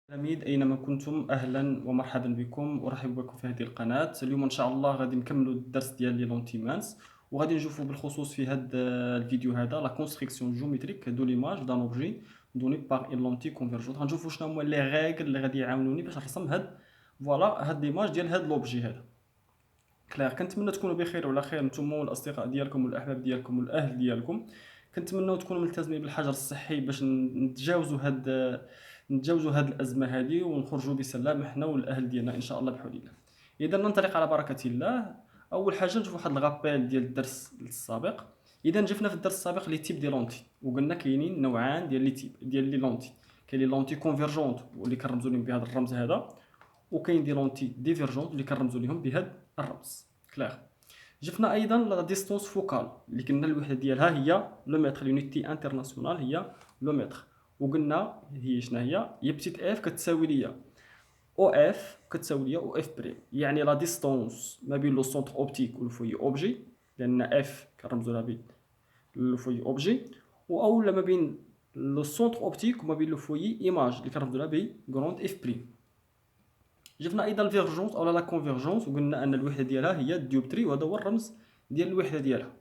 تلاميذ أينما كنتم أهلا ومرحبا بكم، أرحب بكم في هذه القناة. اليوم إن شاء الله غادي نكملوا الدرس ديال لي لونتيمانس، وغادي نشوفوا بالخصوص في هذا الفيديو هذا لا كونستركسيون جيومتريك دو ليماج دان اوبجي دوني باغ ان لونتي كونفيرجونت. غنشوفوا شنو هما لي ريغل اللي غادي يعاونوني باش نرسم هاد ليماج ديال هاد لوبجي هذا. كلاير، كنتمنى تكونوا بخير وعلى خير نتوما والاصدقاء ديالكم والاحباب ديالكم والاهل ديالكم. كنتمنوا تكونوا ملتزمين بالحجر الصحي باش نتجاوزوا هاد الازمه هذه ونخرجوا بسلام حنا والاهل ديالنا ان شاء الله بحول الله. اذا ننطلق على بركه الله. اول حاجه نشوف واحد الغابيل ديال الدرس السابق. اذا شفنا في الدرس السابق لي تيب دي لونتي، وقلنا كاينين نوعان ديال لي تيب ديال لي لونتي. كاين لي لونتي كونفيرجونت واللي كنرمزوا لهم بهذا الرمز هذا، وكاين دي لونتي ديفيرجونت اللي كنرمزوا لهم بهذا الرمز. كلير. شفنا ايضا لا ديستونس فوكال اللي قلنا الوحده ديالها هي لو متر، لونيتي انترناسيونال هي لو متر. وقلنا هي شنو هي بتيت اف كتساوي ليا او اف كتساوي ليا او اف بريم، يعني لا ديستونس ما بين لو سونتر اوبتيك والفوي اوبجي، لان اف كنرمزوا لها بالفوي اوبجي، او ما بين لو سونتر اوبتيك وما بين لو فوي ايماج اللي كنرمزوا لها ب غروند اف بريم. جبنا ايضا الفيرجونس او لا كونفيرجونس، وقلنا ان الوحده ديالها هي الديوبتري، وهذا هو الرمز ديال الوحده ديالها.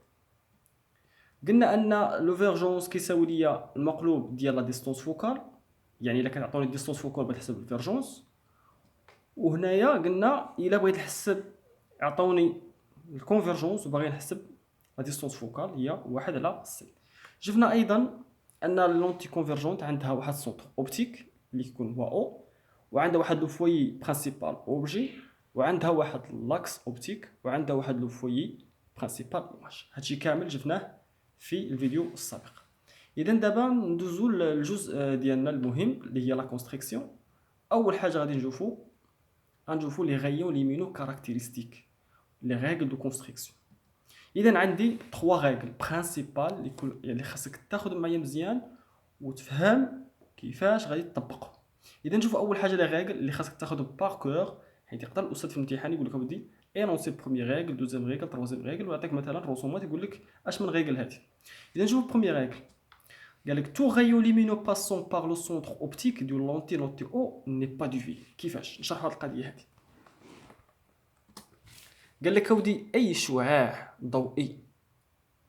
قلنا ان لو فيرجونس كيساوي ليا المقلوب ديال لا ديستونس فوكال، يعني الا كتعطوني ديستونس فوكال بنحسب الفيرجونس. وهنايا قلنا الا بغيت نحسب عطوني الكونفيرجونس وباغي نحسب لا ديستونس فوكال هي 1 على سي. شفنا ايضا ان لونتي كونفيرجونت عندها واحد السونتر اوبتيك اللي كيكون هو او، وعندها واحد لو فوي برينسيبال اوبجي، وعندها واحد لاكس اوبتيك، وعندها واحد لو فوي برينسيبال ايماج. هادشي كامل شفناه في الفيديو السابق. اذا دابا ندوزو للجزء ديالنا المهم اللي هي لا كونستركسيون. اول حاجه غادي نشوفوا لي غايون ليمينو كاركتيرستيك، لي ريغل دو كونستركسيون. اذا عندي 3 ريغل برينسيبال اللي خاصك تاخذ معايا مزيان وتفهم كيفاش غادي تطبقهم. اذا نشوف اول حاجه لي ريغل اللي خاصك تاخذهم بار كور، حيت يقدر الاستاذ في الامتحان يقول لك اودي اينونسي بروميي ريغل، دوزيام ريغل، تروازيام ريغل، ويعطيك مثلا رسومات يقول لك اش من ريغل هذه. اذا نشوف بروميي ريغل، قال لك تو رايون ليمينو باسون بار لو سونتر اوبتيك دو لونتي لونتي او ني با ديفي. كيفاش نشرحوا هذه القضيه هذه؟ قال لك اودي اي شعاع ضوئي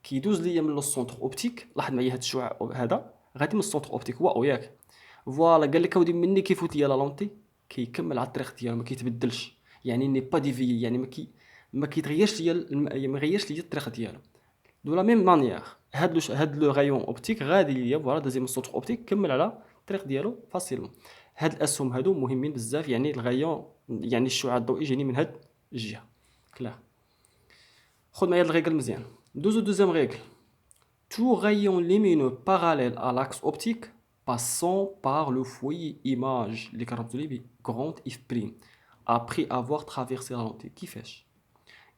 كيدوز ليا من لو سونتر اوبتيك، لاحظ معايا هذا الشعاع هذا غادي من السونتر اوبتيك هو او ياك. فوالا، قال لك اودي مني كيفوت ليا لا لونتي كيكمل على الطريق ديالو ما كيتبدلش، يعني ني با ديفي، يعني ما كيتغيرش ليا ما غيرش ليا الطريق ديالو. دو لا ميم مانيير هاد لو غايون اوبتيك غادي ليا فوالا دازي من السونتر اوبتيك كمل على الطريق ديالو فاسيلمون. هاد الاسهم هادو مهمين بزاف، يعني الغايون يعني الشعاع الضوئي جايني من هاد الجهه. كلاه، خذ معايا الريغل مزيان. دوزو دوزيام ريغل. Tout rayon lumineux parallèle à l'axe optique passant par le foyer image اللي كنربطو ليه grand F prime après avoir traversé la lentille. كيفاش؟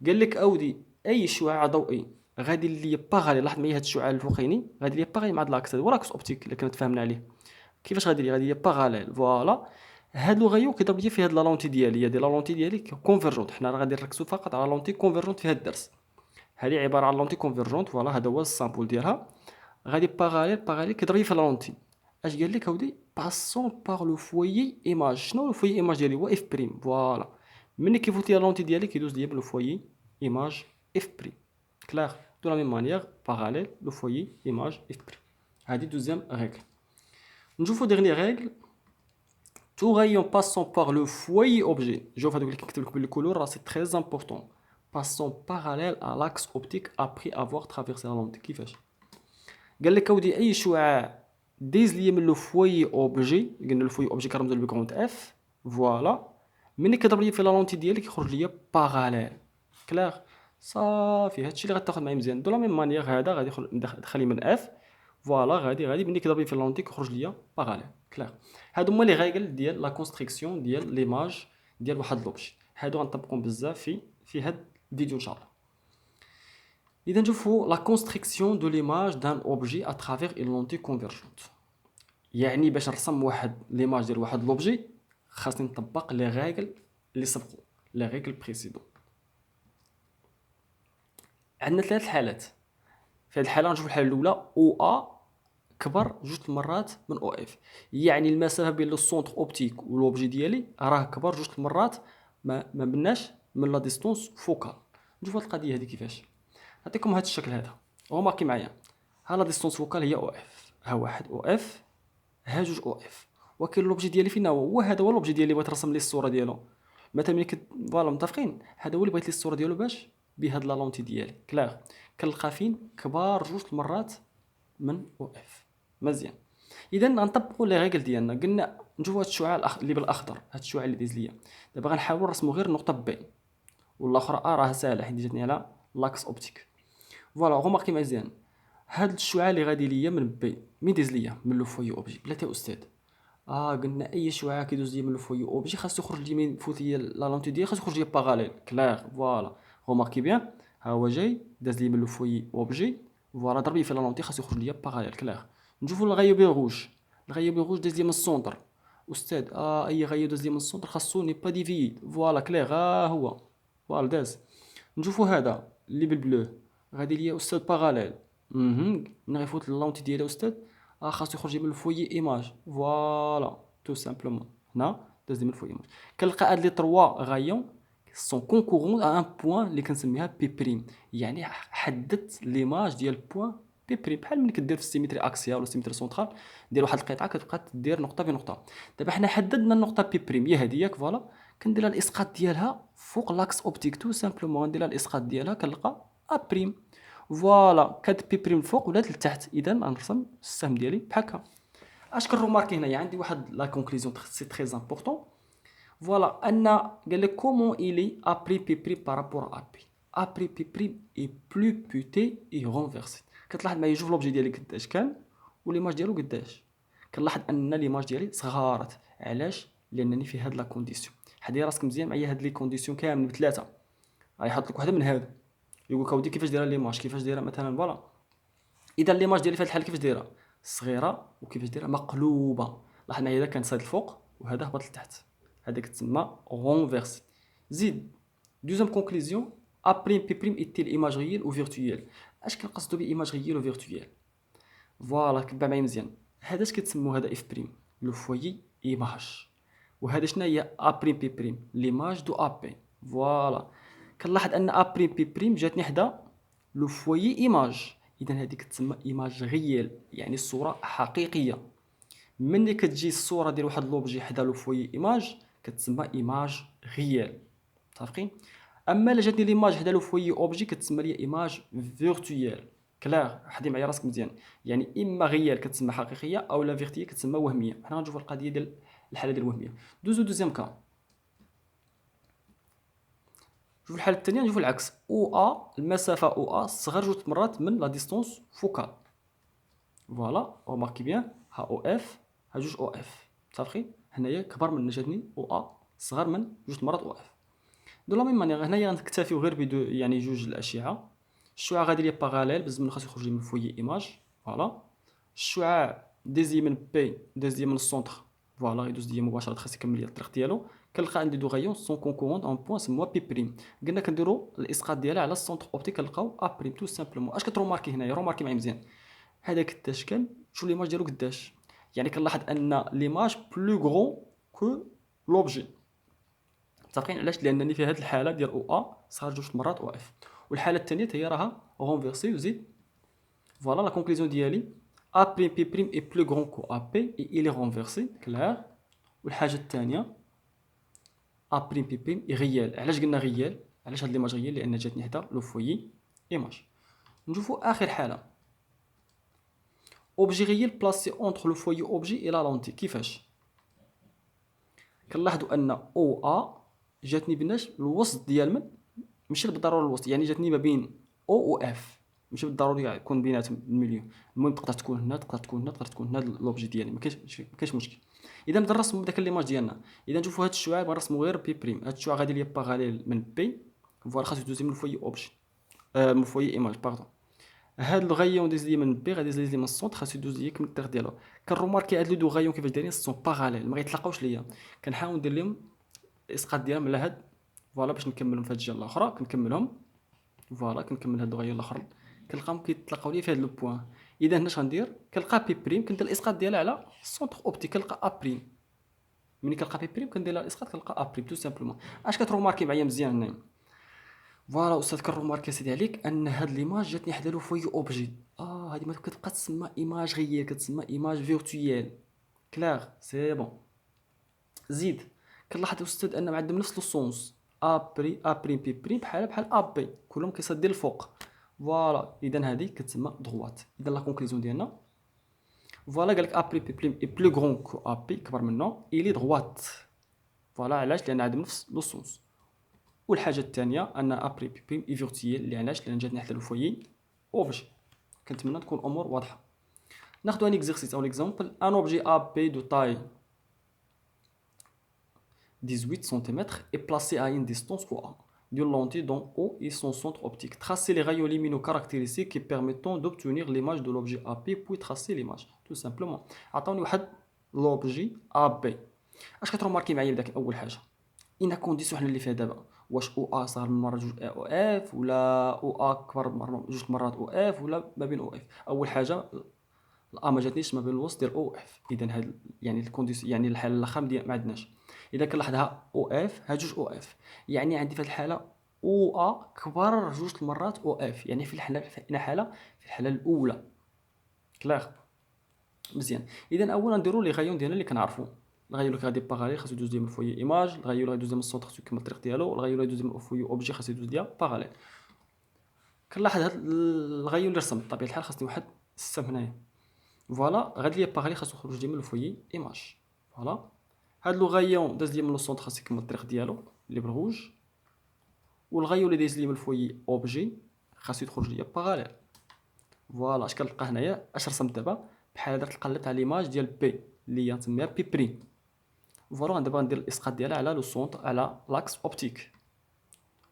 قال لك اودي اي شعاع ضوئي غادي ليا باغالي، لاحظ معايا هاد الشعاع الفوقاني غادي ليا باغالي مع هاد لاكس هذا هو لاكس اوبتيك اللي كنا تفاهمنا عليه. كيفاش غادي ليا باغاليل فوالا. هاد لو غايون كيضرب ليا في هاد لا لونتي ديالي، هادي لا لونتي ديالي كونفيرجونت. حنا غادي نركزوا فقط على لونتي كونفيرجونت في هاد الدرس. هذه عباره عن لونتي كونفيرجونت، فوالا هذا هو السامبول ديالها. غادي باغاليل كيضرب في لونتي. اش قال لك اودي باسون باغ لو فويي ايماج. شنو لو فويي ايماج ديالي؟ هو اف بريم. فوالا، ملي كيفوت ليا لونتي ديالي كيدوز ليا بلو فويي ايماج اف بريم. كلير، دو لا ميم مانيير باغاليل لو فويي ايماج اف بريم. هذه دوزيام ريغل. نشوفو ديرني ريغل. Tout rayon passant par le foyer objet, je vais vous dire que le couleur c'est très important, passant parallèle à l'axe optique après avoir traversé la lentille. كيفاش؟ قال لك اودي اي شعاع دايز ليا من لو فوي اوبجي، قلنا لو فوي اوبجي كنرمزو له بكونت اف. فوالا، ملي كيضرب ليا في لا لونتي ديالي كيخرج ليا باغاليل. كلير، صافي هادشي اللي غتاخد معايا مزيان. دو لا ميم مانيير هذا غادي ندخل من اف. فوالا، غادي ملي كيضرب لي في لونتي كيخرج ليا باغاليل. كلير، هادو هما لي ريغل ديال لا كونستركسيون ديال ليماج ديال واحد لوبجي. هادو غنطبقهم بزاف في هاد الفيديو ان شاء الله. إذا نشوفوا لا كونستركسيون دو ليماج دان اوبجي ا ترافير اون لونتي كونفيرجونت، يعني باش نرسم واحد ليماج ديال واحد لوبجي خاصني نطبق لي ريغل اللي سبقوا، لي ريغل بريسيدون. عندنا ثلاث حالات. في هذه الحاله نشوف الحاله الاولى او ا كبر جوج المرات من او اف. يعني المسافه بين لو سونتر اوبتيك ولوبجي ديالي راه كبر جوج المرات ما بناش من لا ديستونس فوكال. نشوفوا هاد القضيه هذه كيفاش. نعطيكم هذا الشكل هذا، وماركي معايا. ها لا ديستونس فوكال هي او اف، ها واحد او اف، ها جوج او اف. وكاين لوبجي ديالي فين هو هذا هو لوبجي ديالي، بغيت نرسم ليه الصوره ديالو. مثلا ملي فوالا متفقين، هذا هو اللي بغيت ليه الصوره ديالو باش بهاد لا لونتي ديالي كلاغ. كنلقى فين كبار جوج المرات من او اف. مزيان. اذا غنطبقوا لي ريغل ديالنا. قلنا نشوفوا هاد الشعاع اللي بالاخضر، هاد الشعاع اللي دايز ليا. دابا غنحاول نرسموا غير نقطه بي، والاخرى راه ساهله حيت جاتني على لاكس اوبتيك. فوالا غوماركي مزيان. هاد الشعاع اللي غادي ليا من بي مين دايز ليا؟ من لو فوي اوبجي. بلاتي يا استاذ، قلنا اي شعاع كيدوز ليا من لو فوي اوبجي خاصو يخرج لي من فوت ليا لا لونتي ديالي، خاصو يخرج ليا باغاليل كلاغ. فوالا غوماركي بيان، ها هو جاي داز لي من لو فوي اوبجي، فوالا ضرب لي في لا لونتي خاصو يخرج ليا باغاليل كلاغ. نشوفوا الغيوب الغوج. الغيوب الغوج داز لي من السونتر. استاذ اي غيوب داز لي من السونتر خاصو ني با ديفيد. فوالا كلاغ ها هو، فوالا داز. نشوفوا هذا اللي بالبلو غادي ليا استاذ باغاليل. من غيفوت اللونتي ديالي استاذ خاصو يخرج لي من الفوي ايماج. فوالا تو سامبلومون هنا داز لي من الفوي ايماج. كنلقى هاد لي 3 غايون سون كونكورون ا ان بوين اللي كنسميها بي بريم. يعني حددت ليماج ديال بوين بي بريم، بحال ملي كدير في السيمتري اكسيال ولا السيمتري سونترال دير واحد القطعه كتبقى دير نقطه بنقطه. دابا حنا حددنا النقطه بي بريم هي هذه ياك. فوالا كندير لها الاسقاط ديالها فوق لاكس اوبتيك تو سامبلومون. غندير لها الاسقاط ديالها كنلقى ا بريم. فوالا كانت بي بريم الفوق ولات لتحت. اذا غنرسم السهم ديالي بحال هكا. اش كنروماركي هنايا عندي واحد لا كونكلوزيون سي تري امبورطون. فوالا ان قال لك كومون إلي ابري بي بريم بارابور ا بي. ابري بي بريم اي بلو بوتي اي رونفيرسي. كتلاحظ معايا شوف لوبجي ديالي قداش كان وليماج ديالو قداش. كنلاحظ ان ليماج ديالي صغارت. علاش؟ لانني في هاد لا كونديسيون. حدي راسك مزيان معايا هاد لي كونديسيون كامل بثلاثه. غيحط لك وحده من هادو يقول لك اودي كيفاش دايره ليماج، كيفاش دايره مثلا. فوالا اذا ليماج ديالي في هاد الحال كيفاش دايره؟ صغيره. وكيفاش دايره؟ مقلوبه. لاحظ معايا، اذا كان صايد الفوق وهذا هبط لتحت، هذا كتسمى رونفيرسي. زيد دوزيام كونكلوزيون. ا بريم بي بريم ايتي الايماج ريال و فيرتويال. اش كنقصدو بايماج ريال و فيرتويال؟ فوالا كتبع معايا مزيان. هذا اش كتسمو؟ هذا اف بريم لو فويي ايماج. وهذا شنو هي؟ ا بريم بي بريم ليماج دو ا بي. فوالا كنلاحظ ان ا بريم بي بريم جاتني حدا لو فويي ايماج. اذا هذه كتسمى ايماج ريال، يعني الصوره حقيقيه. ملي كتجي الصوره ديال واحد لوبجي حدا لو فويي ايماج كتسمى ايماج ريال. متفقين؟ اما الا جاتني ليماج حدا لو فويي اوبجي كتسمى لي ايماج فيرتويال. كلاغ حدي معايا راسك مزيان. يعني اما ريال كتسمى حقيقيه او لا فيرتويال كتسمى وهميه. حنا غنشوفوا القضيه ديال الحاله ديال الوهميه. دوزو دوزيام كا. شوف الحاله الثانيه، نشوف العكس. او المسافه او صغر جوج مرات من لا ديستونس فوكال. فوالا وماركي بيان. ها او اف، ها جوج او اف. متفقين؟ هنايا كبر من جاتني او صغر من جوج مرات او اف. دو لا ميم مانيير هنايا غنكتفيو غير بدو يعني جوج الاشعه. الشعاع غادي ليا باغاليل بزاف من خاص يخرج لي من فويي ايماج. فوالا الشعاع ديزي من بي داز لي من السونتر. فوالا يدوز ليا مباشره خاص يكمل ليا الطريق ديالو. كنلقى عندي دو غايون سون كونكورون اون بوين سموها بي بريم. قلنا كنديرو الاسقاط ديالها على السونتر اوبتيك كنلقاو ا بريم تو سامبلومون. اش كتروماركي هنايا؟ روماركي معايا مزيان. هذا قداش كان؟ شوف ليماج ديالو قداش. يعني كنلاحظ ان ليماج بلو غرون كو لوبجي. متفقين؟ علاش؟ لانني في هذه الحاله ديال او صار جوج مرات او اف. والحاله الثانيه هي راها رونفيرسي. وزيد فوالا لا كونكلوزيون ديالي ا بريم بي بريم اي بلو غرون كو ا بي اي الي رونفيرسي كلاغ. والحاجه الثانيه ا بريم بي بريم اي ريال. علاش قلنا ريال؟ علاش هاد ليماج ريال؟ لان جاتني حدا لو فويي ايماج. نشوفوا اخر حاله. اوبجي ريال بلاسي اونتر لو فويي اوبجي اي لا لونتي. كيفاش؟ كنلاحظوا ان او جاتني بناش الوسط ديال من، ماشي بالضروره الوسط، يعني جاتني ما بين او و اف. ماشي بالضروري يكون بيناتهم المليون. المهم تقدر تكون هنا، تقدر تكون هنا، تقدر تكون هنا. لوبجي ديالي ما كاينش مشكل. اذا نبدا نرسم داك ليماج ديالنا. اذا نشوفوا هاد الشعاع غنرسموا غير بي بريم. هاد الشعاع غادي ليا باغاليل من بي. فوالا خاصو يدوز من الفوي اوبجي من الفوي ايماج باردون. هاد الغايون ديز لي من بي غادي يدوز لي من السونتر خاصو يدوز لي من الطريق ديالو. كنروماركي هاد لو دو غايون كيفاش دايرين سون باغاليل ما غيتلاقاوش ليا. كنحاول ندير لهم الاسقاط ديالهم على هاد. فوالا باش نكملهم في هاد الجهه الاخرى كنكملهم. فوالا كنكمل هاد الغايون الاخرين كنلقاهم كيتلاقاو لي في هاد لو بوين. اذا هنا اش غندير؟ كنلقى بي بريم كندير الاسقاط ديالها على السونتر اوبتيك، كنلقى ا بريم. ملي كنلقى بي بريم كندير لها الاسقاط كنلقى ا بريم تو سامبلومون. اش كتروماركي معايا مزيان هنايا؟ فوالا استاذ كنروماركي سيدي عليك ان هاد ليماج جاتني حدا لو فوي اوبجي. هادي ما كتبقى تسمى ايماج غير، كتسمى ايماج فيرتويال. كلاغ سي بون. زيد كنلاحظ استاذ ان عندهم نفس لو سونس، ا بريم بي بريم بحال ا بي، كلهم كيصدي الفوق. فوالا اذا هذه كتسمى دغوات. اذا لا كونكليزيون ديالنا فوالا قال لك ا بريم بي بريم اي بلو غرون كو ا بي، كبر منه ايلي دغوات. فوالا علاش؟ لان عندهم نفس لو سونس. والحاجه الثانيه ان ا بريم بي بريم اي فيرتيال، اللي علاش؟ لان جاتني حتى الفويي اوبجي. كنتمنى تكون الامور واضحه. ناخذ ان اكزرسيس او ليكزامبل. ان اوبجي ا بي دو تاي 18 cm est placé à une distance OA d'une lentille dont O est son centre optique. Tracez les rayons lumineux caractéristiques qui permettant d'obtenir l'image de l'objet AP, puis tracer l'image. Tout simplement. عطاوني واحد l'objet AB. اش كتروماركي معايا بداك اول حاجه؟ ان كونديسيون حنا اللي فيها دابا، واش او ا صغر من مره جوج او اف، ولا او ا كبر من جوج مرات او اف، ولا ما بين او اف؟ اول حاجه الأ ما جاتنيش ما بين الوسط ديال او اف، اذا هاد يعني الكونديسيون يعني الحاله الاخر ما عندناش. اذا كنلاحظها او اف ها جوج او اف، يعني عندي في هاد الحاله او ا كبر جوج المرات او اف، يعني في الحاله في الحاله الاولى. كلاغ مزيان. اذا اولا نديرو لي غايون ديالنا اللي كنعرفو. الغايون اللي غادي باغالي خاصو يدوز ليا من الفوي ايماج، الغايون اللي غيدوز من السونتر كما الطريق ديالو، الغايون اللي غيدوز من الفوي اوبجي خاصو يدوز ليا باغاليل. كنلاحظ هاد الغايون اللي رسمت بطبيعه الحال خاصني واحد السهم هنايا. فوالا غادي ليا باغالي خاصو يخرج لي من الفوي ايماج. فوالا هاد لو غايون داز ليا من لو سونتر خاص يكمل الطريق ديالو اللي بالغوج، والغايون اللي دايز ليا من الفوي اوبجي خاصو يخرج ليا باغاليل. فوالا اش كنلقى هنايا؟ اش رسمت دابا؟ بحال هذا قلبت على ليماج ديال بي اللي هي نسميها بي بريم. فوالا دابا غندير الاسقاط ديالها على لو سونتر على لاكس اوبتيك.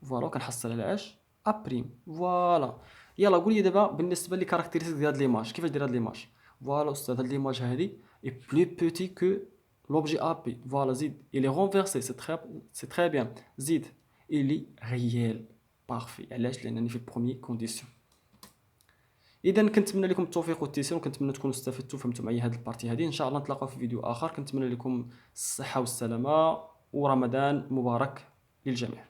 فوالا كنحصل على اش؟ ا بريم. فوالا يلا قول لي دابا بالنسبه لي كاركتيرستيك ديال هاد ليماج كيفاش دير هاد ليماج؟ فوالا استاذ هاد ليماج هادي اي بلو بوتي كو لوبجي ا بي. فوالا زيد الي رونفيرسي سي تري بيان. زيد الي ريال بارفي. علاش؟ لانني في البروميي كونديسيون. اذا كنتمنى لكم التوفيق والتيسير، وكنتمنى تكونوا استفدتوا وفهمتوا معايا هذه البارتي هذه. ان شاء الله نتلاقاو في فيديو اخر. كنتمنى لكم الصحه والسلامه ورمضان مبارك للجميع.